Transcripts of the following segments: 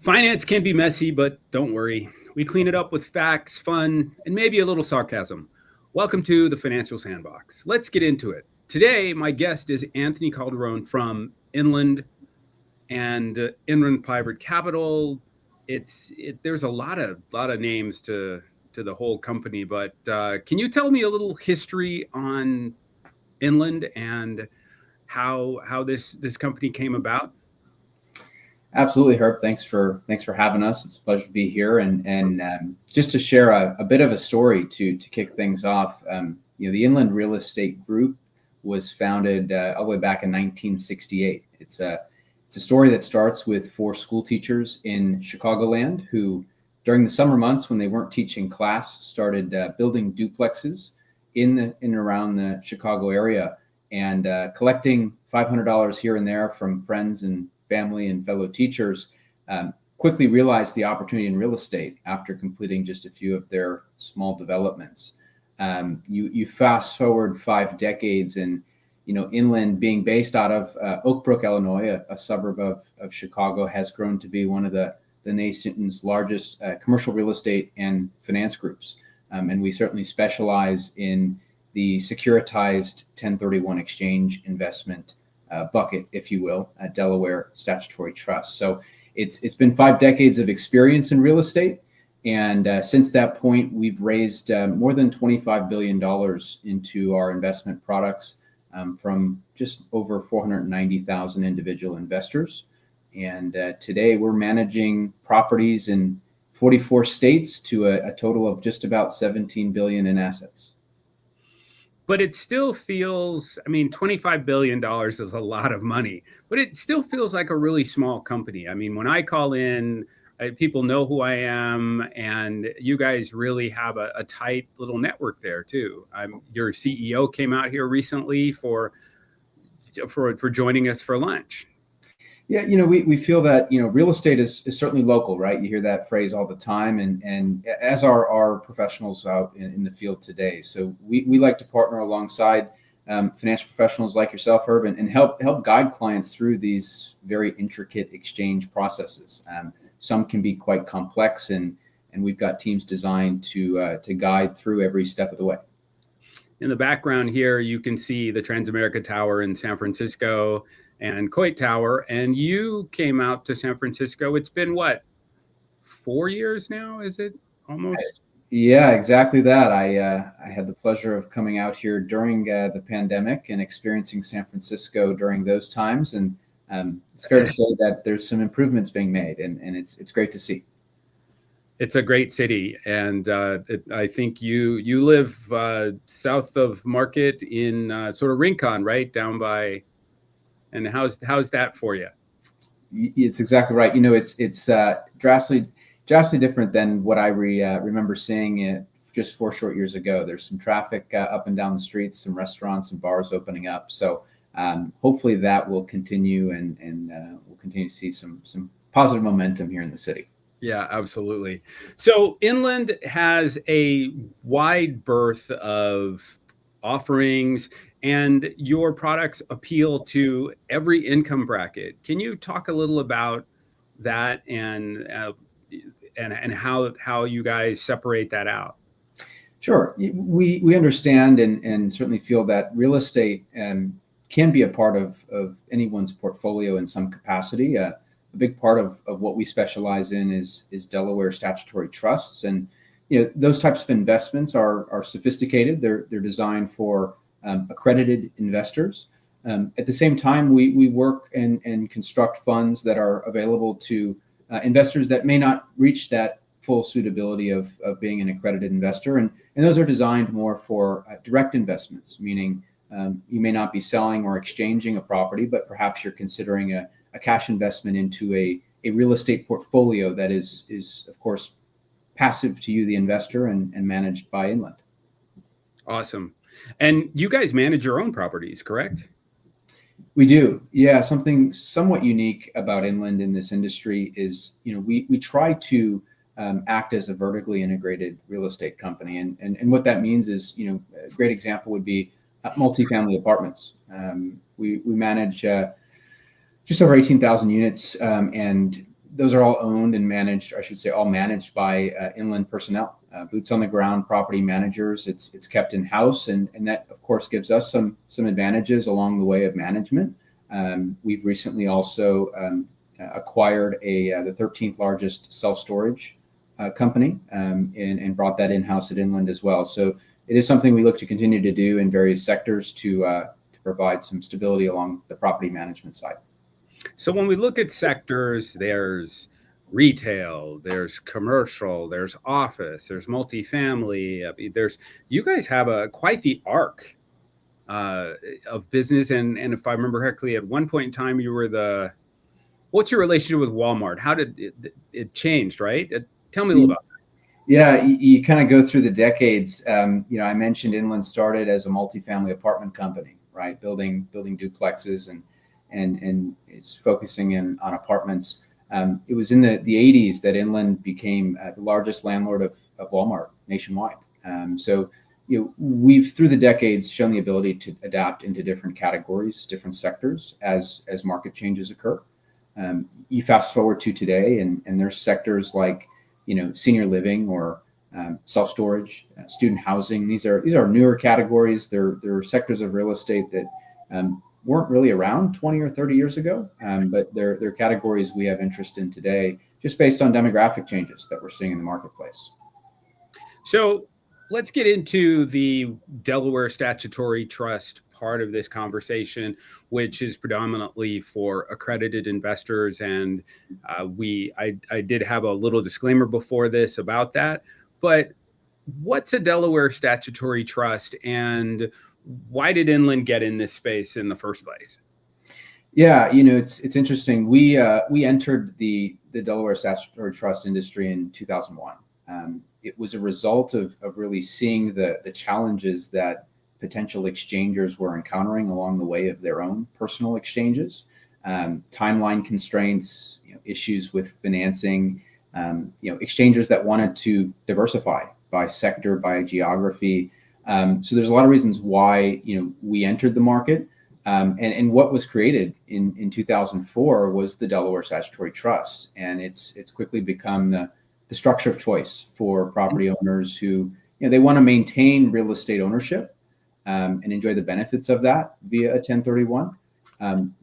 Finance can be messy, but don't worry. We clean it up with facts, fun, and maybe a little sarcasm. Welcome to the Financial Sandbox. Let's get into it. Today, my guest is Anthony Calderone from Inland and Inland Private Capital. There's a lot of names to the whole company, but can you tell me a little history on Inland and how this company came about? Absolutely, Herb. Thanks for having us. It's a pleasure to be here, and just to share a bit of a story to kick things off. The Inland Real Estate Group was founded all the way back in 1968. It's a story that starts with 4 school teachers in Chicagoland who, during the summer months when they weren't teaching class, started building duplexes in and around the Chicago area and collecting $500 here and there from friends and family and fellow teachers. Quickly realized the opportunity in real estate after completing just a few of their small developments. You fast forward 5 decades, and Inland, being based out of Oak Brook, Illinois, a suburb of Chicago, has grown to be one of the nation's largest commercial real estate and finance groups. And we certainly specialize in the securitized 1031 exchange investment bucket, if you will, at Delaware Statutory Trust. So it's been 5 decades of experience in real estate. And since that point, we've raised more than $25 billion into our investment products from just over 490,000 individual investors. And today we're managing properties in 44 states to a total of just about $17 billion in assets. But it still feels, $25 billion is a lot of money, but it still feels like a really small company. When I call in, people know who I am, and you guys really have a tight little network there too. Your CEO came out here recently for joining us for lunch. Yeah, we feel that, real estate is certainly local, right? You hear that phrase all the time, and as are our professionals out in the field today. So we like to partner alongside financial professionals like yourself, Herb, and help guide clients through these very intricate exchange processes. Some can be quite complex, and we've got teams designed to guide through every step of the way. In the background here, you can see the Transamerica Tower in San Francisco and Coit Tower, and you came out to San Francisco. It's been 4 years now? Is it almost? Yeah, exactly that. I had the pleasure of coming out here during the pandemic and experiencing San Francisco during those times, and it's fair to say that there's some improvements being made, and it's great to see. It's a great city, and I think you live south of Market in sort of Rincon, right down by. And how's that for you? It's exactly right. It's drastically different than what I remember seeing just 4 short years ago. There's some traffic up and down the streets, some restaurants and bars opening up. So hopefully that will continue, and we'll continue to see some positive momentum here in the city. Yeah, absolutely. So Inland has a wide berth of offerings, and your products appeal to every income bracket. Can you talk a little about that and how you guys separate that out? Sure. We understand and certainly feel that real estate can be a part of anyone's portfolio in some capacity. A big part of what we specialize in is Delaware statutory trusts, and those types of investments are sophisticated. They're designed for accredited investors. At the same time, we work and construct funds that are available to investors that may not reach that full suitability of being an accredited investor, and those are designed more for direct investments, meaning you may not be selling or exchanging a property, but perhaps you're considering a cash investment into a real estate portfolio that is of course passive to you, the investor, and managed by Inland. Awesome. And you guys manage your own properties, correct? We do. Yeah. Something somewhat unique about Inland in this industry is, we try to act as a vertically integrated real estate company. And what that means is, a great example would be multifamily apartments. We manage just over 18,000 units, and those are all owned and managed, I should say, all managed by inland personnel, boots on the ground property managers. It's kept in house, and that of course gives us some advantages along the way of management. We've recently also acquired the 13th largest self-storage company and brought that in-house at Inland as well. So it is something we look to continue to do in various sectors to provide some stability along the property management side. So when we look at sectors, there's retail, there's commercial, there's office, there's multifamily. You guys have quite the arc of business. And if I remember correctly, at one point in time, you were what's your relationship with Walmart? How did it changed, right? Tell me a little about that. Yeah, you kind of go through the decades. I mentioned Inland started as a multifamily apartment company, right? Building duplexes and it's focusing on apartments. It was in the 80s that Inland became the largest landlord of Walmart nationwide. So we've through the decades shown the ability to adapt into different categories, different sectors as market changes occur. You fast forward to today, and there's sectors like senior living or self-storage, student housing. These are newer categories. They're sectors of real estate that weren't really around 20 or 30 years ago, but they're categories we have interest in today, just based on demographic changes that we're seeing in the marketplace. So let's get into the Delaware statutory trust part of this conversation, which is predominantly for accredited investors. And I did have a little disclaimer before this about that, but what's a Delaware statutory trust, and why did Inland get in this space in the first place? Yeah, it's interesting. We entered the Delaware statutory trust industry in 2001. It was a result of really seeing the challenges that potential exchangers were encountering along the way of their own personal exchanges, timeline constraints, issues with financing, exchangers that wanted to diversify by sector, by geography. So there's a lot of reasons why we entered the market, and what was created in 2004 was the Delaware Statutory Trust, and it's quickly become the structure of choice for property owners who they want to maintain real estate ownership and enjoy the benefits of that via a 1031,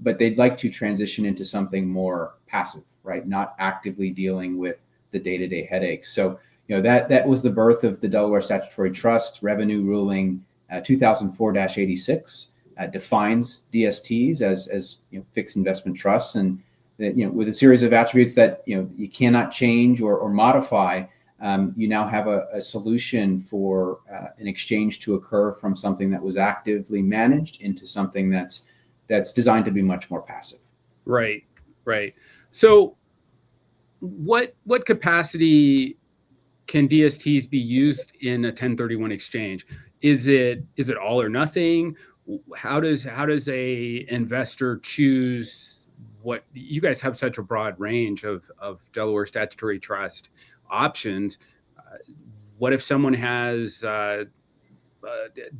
but they'd like to transition into something more passive, right? Not actively dealing with the day-to-day headaches. So that was the birth of the Delaware Statutory Trust. Revenue ruling 2004-86 defines DSTs as fixed investment trusts, and that with a series of attributes that you cannot change or modify. You now have a solution for an exchange to occur from something that was actively managed into something that's designed to be much more passive. Right. So what capacity can DSTs be used in a 1031 exchange? Is it all or nothing? How does a investor choose? What you guys have such a broad range of Delaware statutory trust options. What if someone has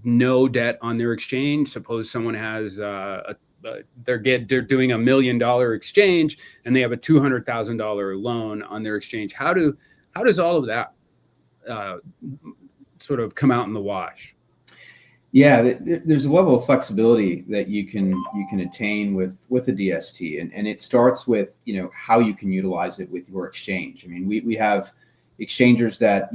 no debt on their exchange? Suppose someone has they're doing $1 million exchange and they have a $200,000 loan on their exchange. How does all of that sort of come out in the wash? Yeah, there's a level of flexibility that you can attain with a DST, and it starts with how you can utilize it with your exchange. I mean, we have exchangers that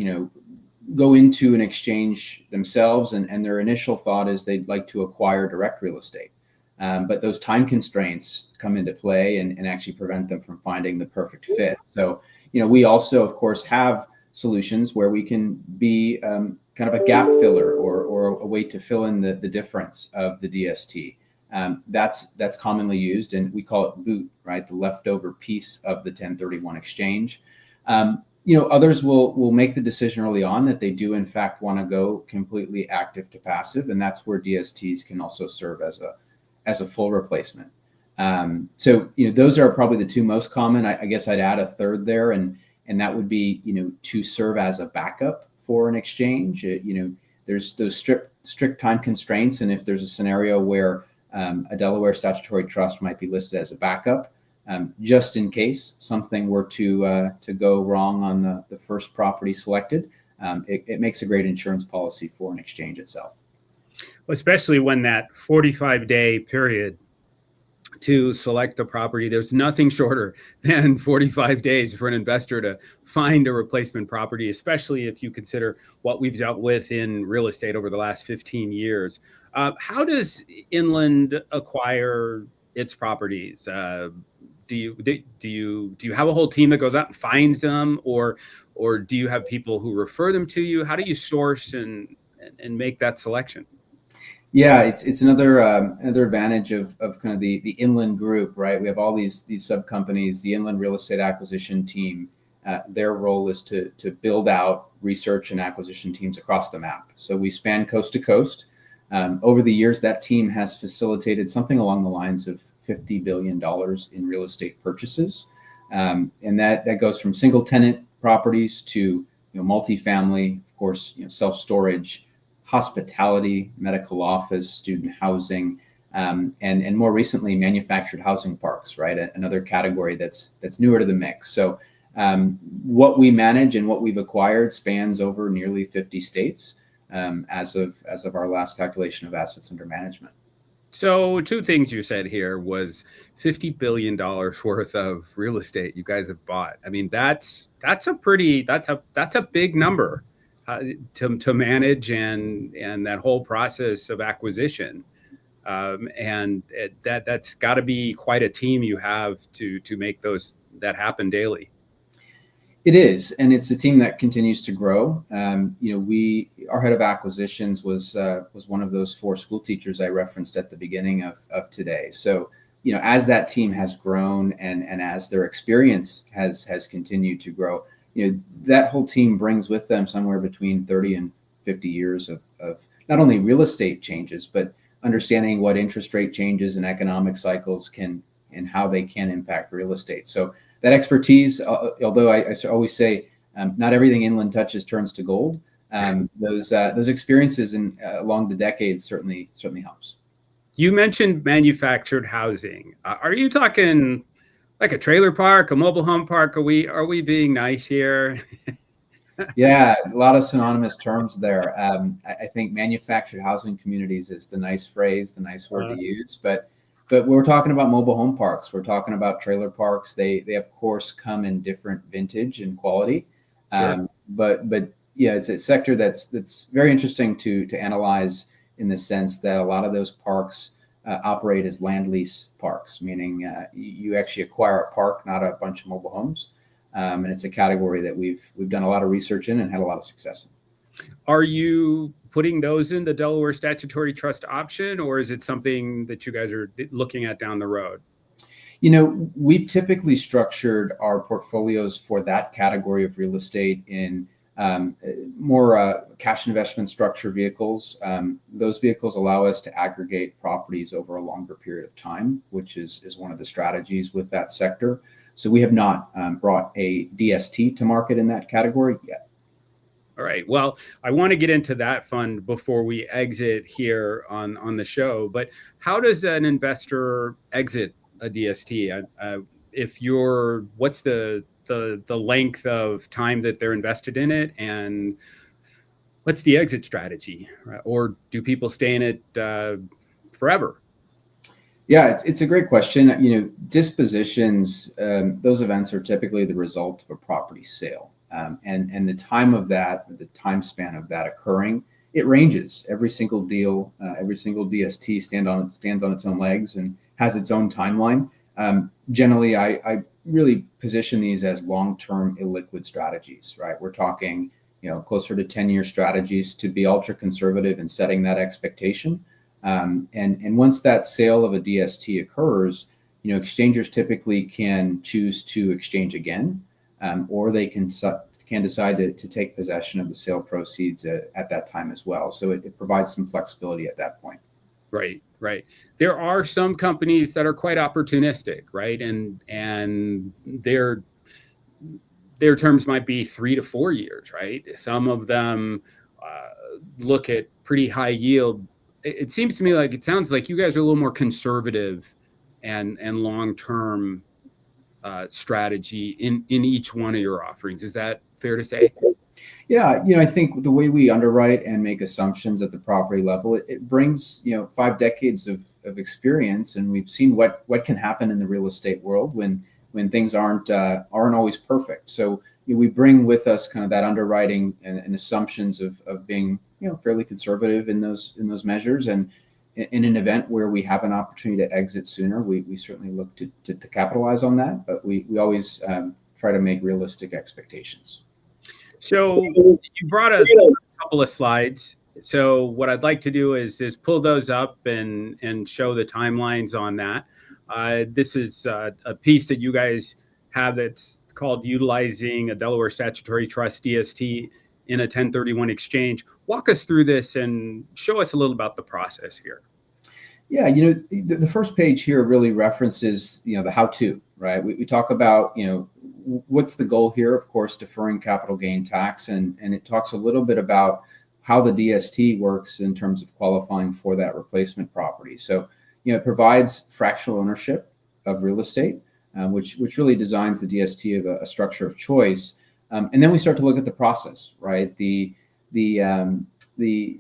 go into an exchange themselves, and their initial thought is they'd like to acquire direct real estate, but those time constraints come into play and actually prevent them from finding the perfect fit. So we also, of course, have solutions where we can be kind of a gap filler or a way to fill in the difference of the DST. That's commonly used, and we call it boot, right? The leftover piece of the 1031 exchange. Others will make the decision early on that they do in fact want to go completely active to passive, and that's where DSTs can also serve as a full replacement. So those are probably the two most common. I guess I'd add a third there, and that would be to serve as a backup for an exchange. There's those strict time constraints, and if there's a scenario where a Delaware statutory trust might be listed as a backup, just in case something were to go wrong on the first property selected. It makes a great insurance policy for an exchange itself. Especially when that 45-day period to select the property, there's nothing shorter than 45 days for an investor to find a replacement property, especially if you consider what we've dealt with in real estate over the last 15 years. How does Inland acquire its properties? Do you have a whole team that goes out and finds them, or do you have people who refer them to you? How do you source and make that selection? Yeah, it's another advantage of kind of the Inland group, right? We have all these sub companies. The Inland Real Estate Acquisition Team, their role is to build out research and acquisition teams across the map. So we span coast to coast. Over the years, that team has facilitated something along the lines of $50 billion in real estate purchases, and that goes from single tenant properties to multifamily, of course, self-storage, hospitality, medical office, student housing, and more recently, manufactured housing parks, right? Another category that's newer to the mix. So what we manage and what we've acquired spans over nearly 50 states as of our last calculation of assets under management. So two things you said here was $50 billion worth of real estate you guys have bought. I mean, that's a big number to manage and that whole process of acquisition. And that's got to be quite a team you have to make that happen daily. It is, and it's a team that continues to grow. Our head of acquisitions was one of those 4 school teachers I referenced at the beginning of today. So, as that team has grown and as their experience has continued to grow, that whole team brings with them somewhere between 30 and 50 years of not only real estate changes, but understanding what interest rate changes and economic cycles can and how they can impact real estate. So that expertise, although I always say not everything Inland touches turns to gold, those experiences along the decades certainly helps. You mentioned manufactured housing. Are you talking like a trailer park, a mobile home park? Are we being nice here? Yeah, a lot of synonymous terms there. I think manufactured housing communities is the nice phrase, the nice word to use, but we're talking about mobile home parks. We're talking about trailer parks. They of course come in different vintage and quality. Sure. But yeah, it's a sector that's very interesting to analyze in the sense that a lot of those parks operate as land lease parks, meaning you actually acquire a park, not a bunch of mobile homes. And it's a category that we've done a lot of research in and had a lot of success in. Are you putting those in the Delaware statutory trust option, or is it something that you guys are looking at down the road? We've typically structured our portfolios for that category of real estate in more cash investment structure vehicles. Those vehicles allow us to aggregate properties over a longer period of time, which is one of the strategies with that sector. So we have not brought a DST to market in that category yet. All right. Well, I want to get into that fund before we exit here on the show. But how does an investor exit a DST? What's the length of time that they're invested in it, and what's the exit strategy? Right? Or do people stay in it forever? Yeah, it's a great question. Dispositions, those events are typically the result of a property sale. And the time of that, the time span of that occurring, it ranges. Every single deal, every single DST stands on its own legs and has its own timeline. Generally, I really position these as long-term illiquid strategies, right? We're talking, closer to 10-year strategies to be ultra conservative in setting that expectation. And once that sale of a DST occurs, exchangers typically can choose to exchange again, or they can decide to take possession of the sale proceeds at that time as well. So it provides some flexibility at that point. Right. There are some companies that are quite opportunistic, right? And their terms might be 3 to 4 years, right? Some of them look at pretty high yield. It seems to me like it sounds like you guys are a little more conservative and long-term strategy in each one of your offerings. Is that fair to say? Yeah, I think the way we underwrite and make assumptions at the property level, it brings 5 decades of experience, and we've seen what can happen in the real estate world when things aren't always perfect. So we bring with us kind of that underwriting and assumptions of being fairly conservative in those measures, and in an event where we have an opportunity to exit sooner, we certainly look to capitalize on that, but we always try to make realistic expectations. So you brought a couple of slides. So what I'd like to do is pull those up and show the timelines on that. This is a piece that you guys have that's called Utilizing a Delaware Statutory Trust DST in a 1031 exchange. Walk us through this and show us a little about the process here. Yeah, the first page here really references, the how-to, right? We talk about, what's the goal here? Of course, deferring capital gain tax, and it talks a little bit about how the DST works in terms of qualifying for that replacement property. So, it provides fractional ownership of real estate, which really designs the DST of a structure of choice. And then we start to look at the process, right? The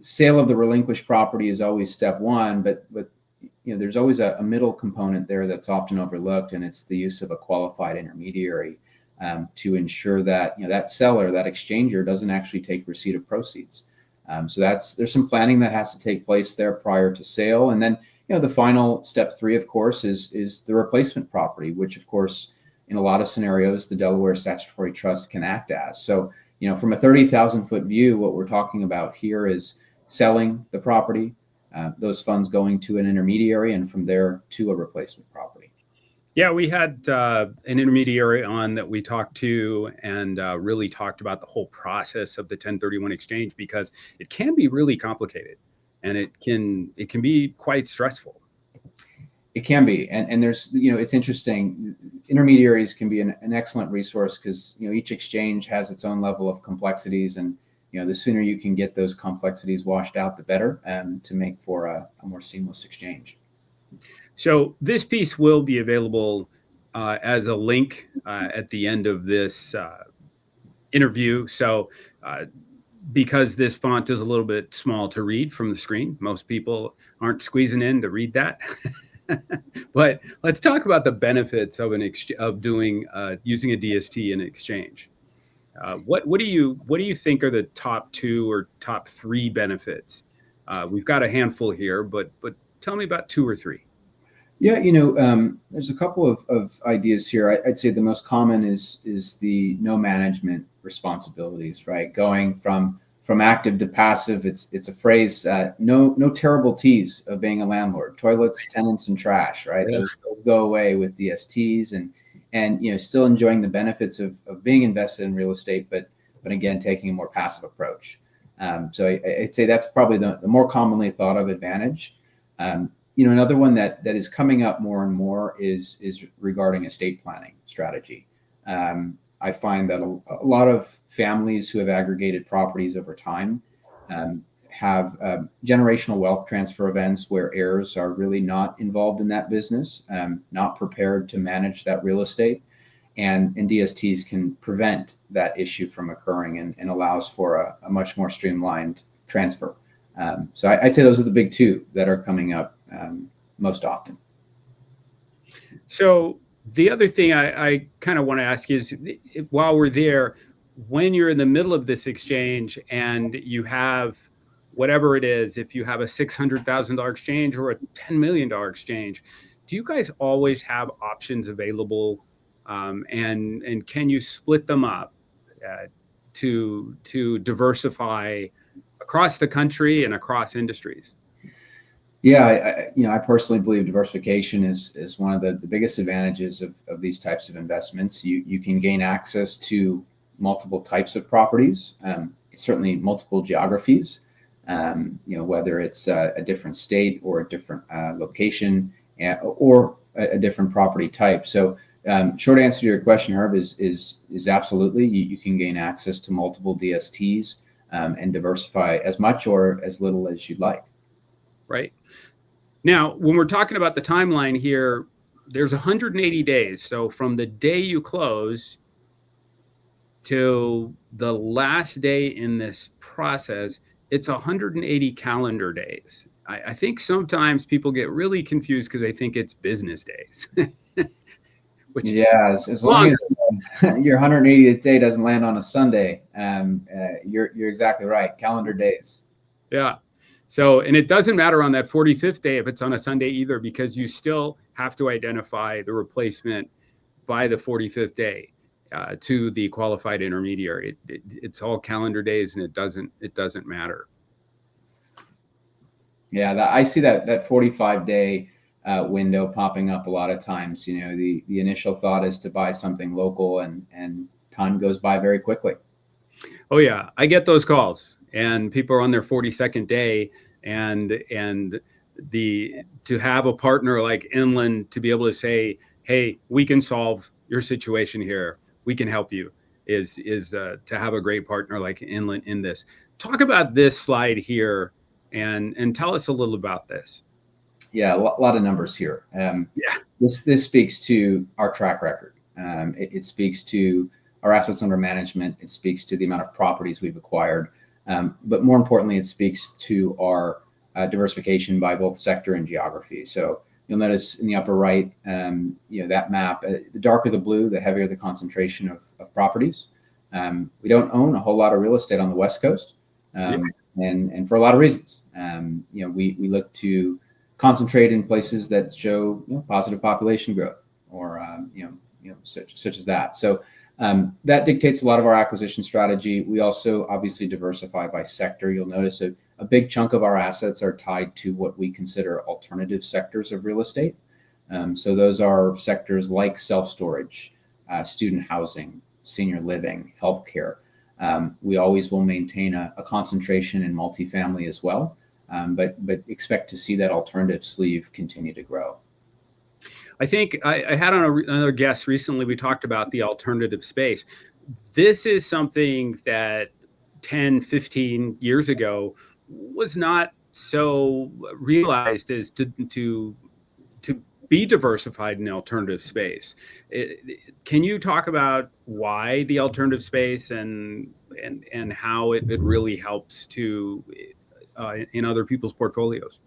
sale of the relinquished property is always step one, but there's always a middle component there that's often overlooked, and it's the use of a qualified intermediary to ensure that that seller, that exchanger, doesn't actually take receipt of proceeds. So there's some planning that has to take place there prior to sale, and then the final step 3, of course, is the replacement property, which of course in a lot of scenarios the Delaware Statutory Trust can act as. So from a 30,000-foot view, what we're talking about here is selling the property, those funds going to an intermediary, and from there to a replacement property. Yeah, we had an intermediary on that we talked to and really talked about the whole process of the 1031 exchange, because it can be really complicated and it can be quite stressful. It can be, and there's it's interesting. Intermediaries can be an excellent resource because each exchange has its own level of complexities, and the sooner you can get those complexities washed out, the better, to make for a more seamless exchange. So this piece will be available as a link at the end of this interview. So because this font is a little bit small to read from the screen, most people aren't squeezing in to read that. But let's talk about the benefits of doing using a DST in an exchange. What do you think are the top 2 or top 3 benefits? We've got a handful here, but tell me about 2 or 3. Yeah, there's a couple of ideas here. I'd say the most common is the no management responsibilities, right? Going from active to passive. It's a phrase, no terrible T's of being a landlord. Toilets, tenants, and trash, right? Yeah. Those go away with DSTs, and still enjoying the benefits of being invested in real estate, but again, taking a more passive approach. So I'd say that's probably the more commonly thought of advantage. Another one that is coming up more and more is regarding estate planning strategy. I find that a lot of families who have aggregated properties over time have generational wealth transfer events where heirs are really not involved in that business, not prepared to manage that real estate, and DSTs can prevent that issue from occurring and allows for a much more streamlined transfer. So I'd say those are the big 2 that are coming up most often. So the other thing I kind of want to ask is, while we're there, when you're in the middle of this exchange and you have whatever it is, if you have a $600,000 exchange or a $10 million exchange, do you guys always have options available? And can you split them up to diversify across the country and across industries? Yeah, I personally believe diversification is one of the biggest advantages of these types of investments. You can gain access to multiple types of properties, certainly multiple geographies, whether it's a different state or a different location or a different property type. So short answer to your question, Herb, is absolutely. You can gain access to multiple DSTs and diversify as much or as little as you'd like. Right. Now, when we're talking about the timeline here, there's 180 days. So from the day you close to the last day in this process, it's 180 calendar days. I think sometimes people get really confused because they think it's business days. Which, yeah, as long as your 180th day doesn't land on a Sunday, you're exactly right. Calendar days. Yeah. So, and it doesn't matter on that 45th day if it's on a Sunday either, because you still have to identify the replacement by the 45th day to the qualified intermediary. It's all calendar days, and it doesn't matter. Yeah, I see that 45-day window popping up a lot of times. You know, the initial thought is to buy something local, and time goes by very quickly. Oh yeah, I get those calls, and people are on their 42nd day, and to have a partner like Inland to be able to say, hey, we can solve your situation here, we can help you, is to have a great partner like Inland in this. Talk about this slide here, and tell us a little about this. Yeah, a lot of numbers here. This speaks to our track record. It speaks to our assets under management. It speaks to the amount of properties we've acquired. But more importantly, it speaks to our diversification by both sector and geography. So you'll notice in the upper right, that map, the darker the blue, the heavier the concentration of properties. We don't own a whole lot of real estate on the West Coast, and for a lot of reasons. We look to concentrate in places that show positive population growth, or such as that. So that dictates a lot of our acquisition strategy. We also obviously diversify by sector. You'll notice a big chunk of our assets are tied to what we consider alternative sectors of real estate. So those are sectors like self-storage, student housing, senior living, healthcare. We always will maintain a concentration in multifamily as well, but expect to see that alternative sleeve continue to grow. I think I had on another guest recently, we talked about the alternative space. This is something that 10, 15 years ago was not so realized as to be diversified in the alternative space. Can you talk about why the alternative space and how it really helps to in other people's portfolios?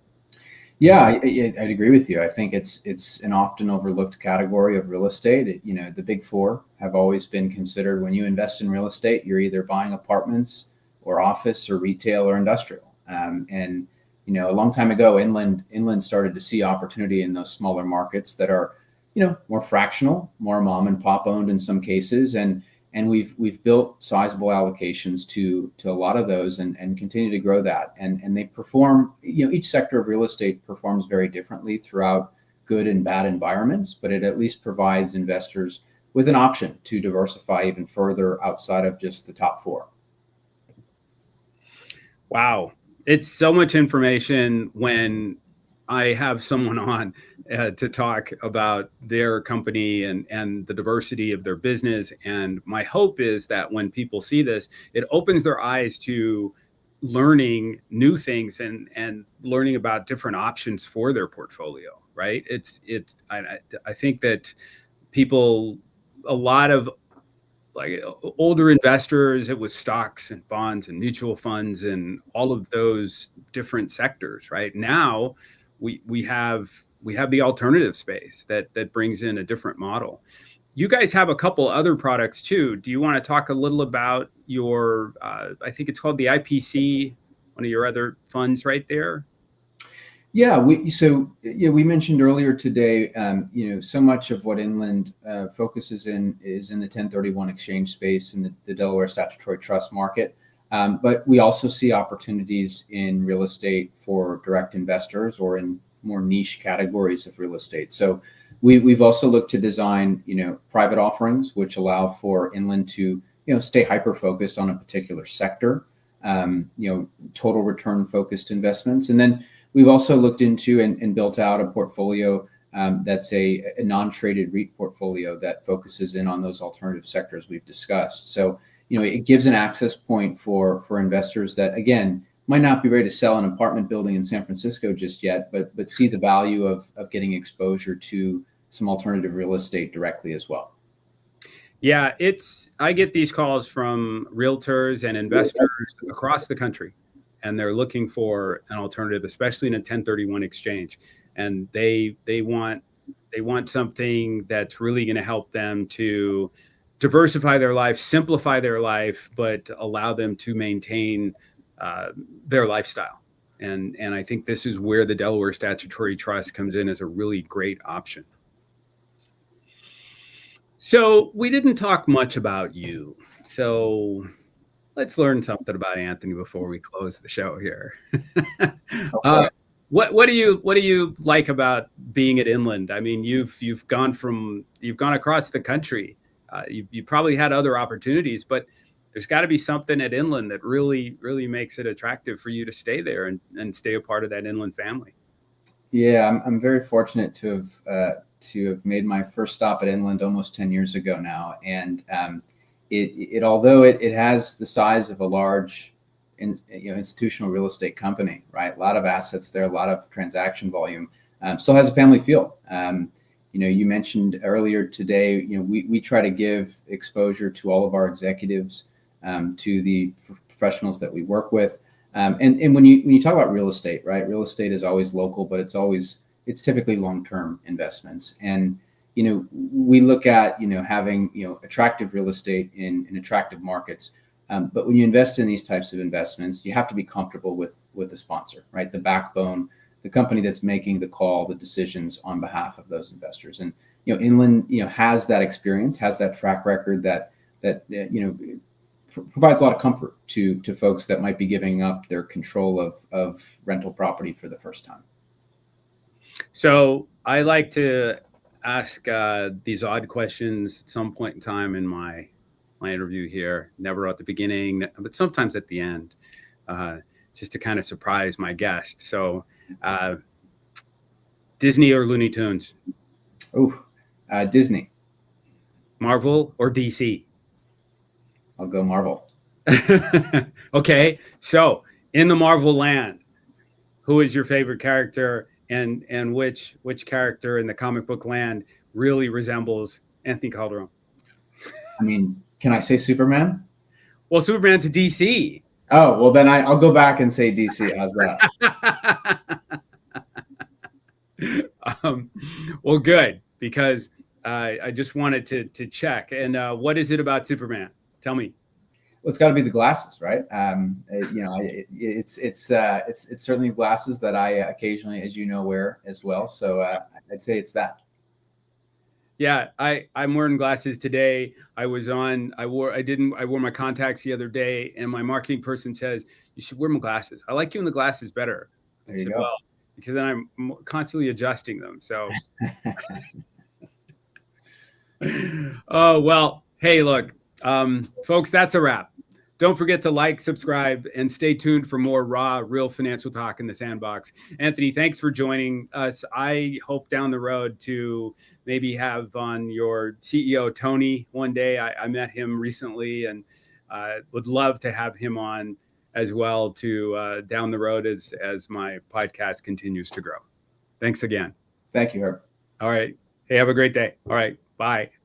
Yeah, I'd agree with you. I think it's an often overlooked category of real estate. The big four have always been considered when you invest in real estate, you're either buying apartments or office or retail or industrial. And a long time ago, Inland started to see opportunity in those smaller markets that are, more fractional, more mom and pop owned in some cases, and we've built sizable allocations to a lot of those, and continue to grow that. And they perform, each sector of real estate performs very differently throughout good and bad environments, but it at least provides investors with an option to diversify even further outside of just the top four. Wow. It's so much information when I have someone on to talk about their company and the diversity of their business. And my hope is that when people see this, it opens their eyes to learning new things and learning about different options for their portfolio, right? I think that people, a lot of like older investors, it was stocks and bonds and mutual funds and all of those different sectors. Right now, we have the alternative space that brings in a different model. You guys have a couple other products too. Do you want to talk a little about your? I think it's called the IPC, one of your other funds, right there. Yeah, we mentioned earlier today, so much of what Inland focuses in is in the 1031 exchange space in the Delaware statutory trust market. But we also see opportunities in real estate for direct investors or in more niche categories of real estate. So we've also looked to design, private offerings, which allow for Inland to, stay hyper-focused on a particular sector, total return focused investments. And then we've also looked into and built out a portfolio that's a non-traded REIT portfolio that focuses in on those alternative sectors we've discussed. So, it gives an access point for investors that, again, might not be ready to sell an apartment building in San Francisco just yet, but see the value of getting exposure to some alternative real estate directly as well. Yeah, I get these calls from realtors and investors across the country, and they're looking for an alternative, especially in a 1031 exchange. And they want something that's really going to help them to diversify their life, simplify their life, but allow them to maintain their lifestyle. And I think this is where the Delaware Statutory Trust comes in as a really great option. So we didn't talk much about you. So let's learn something about Anthony before we close the show here. Okay. What do you like about being at Inland? I mean, you've gone across the country. You probably had other opportunities, but there's got to be something at Inland that really makes it attractive for you to stay there and stay a part of that Inland family. Yeah, I'm very fortunate to have made my first stop at Inland almost 10 years ago now, and although it has the size of a large institutional real estate company, right? A lot of assets there, a lot of transaction volume, still has a family feel. You mentioned earlier today, we try to give exposure to all of our executives, to the professionals that we work with. And when you talk about real estate, right? Real estate is always local, but it's typically long-term investments. And, we look at, having, attractive real estate in attractive markets. But when you invest in these types of investments, you have to be comfortable with the sponsor, right? The backbone, the company that's making the call, the decisions on behalf of those investors. And, Inland, has that experience, has that track record that provides a lot of comfort to folks that might be giving up their control of rental property for the first time. So I like to ask these odd questions at some point in time in my interview here, never at the beginning, but sometimes at the end, just to kind of surprise my guest. So Disney or Looney Tunes? Disney. Marvel or DC? I'll go Marvel. Okay, so in the Marvel land, who is your favorite character, and which character in the comic book land really resembles Anthony Calderone? I mean, can I say Superman? Well, Superman's a DC. Oh, well, then I'll go back and say DC. How's that? Well, good, because I just wanted to check. And what is it about Superman? Tell me. Well, it's got to be the glasses, right? It's certainly glasses that I occasionally, as you know, wear as well. So I'd say it's that. Yeah, I'm wearing glasses today. I wore my contacts the other day, and my marketing person says, you should wear my glasses. I like you in the glasses better. There you go. Well, because then I'm constantly adjusting them. So, oh, well, hey, look, folks, that's a wrap. Don't forget to like, subscribe, and stay tuned for more raw, real financial talk in the sandbox. Anthony, thanks for joining us. I hope down the road to maybe have on your CEO, Tony, one day. I met him recently and would love to have him on as well to down the road as my podcast continues to grow. Thanks again. Thank you, Herb. All right. Hey, have a great day. All right. Bye.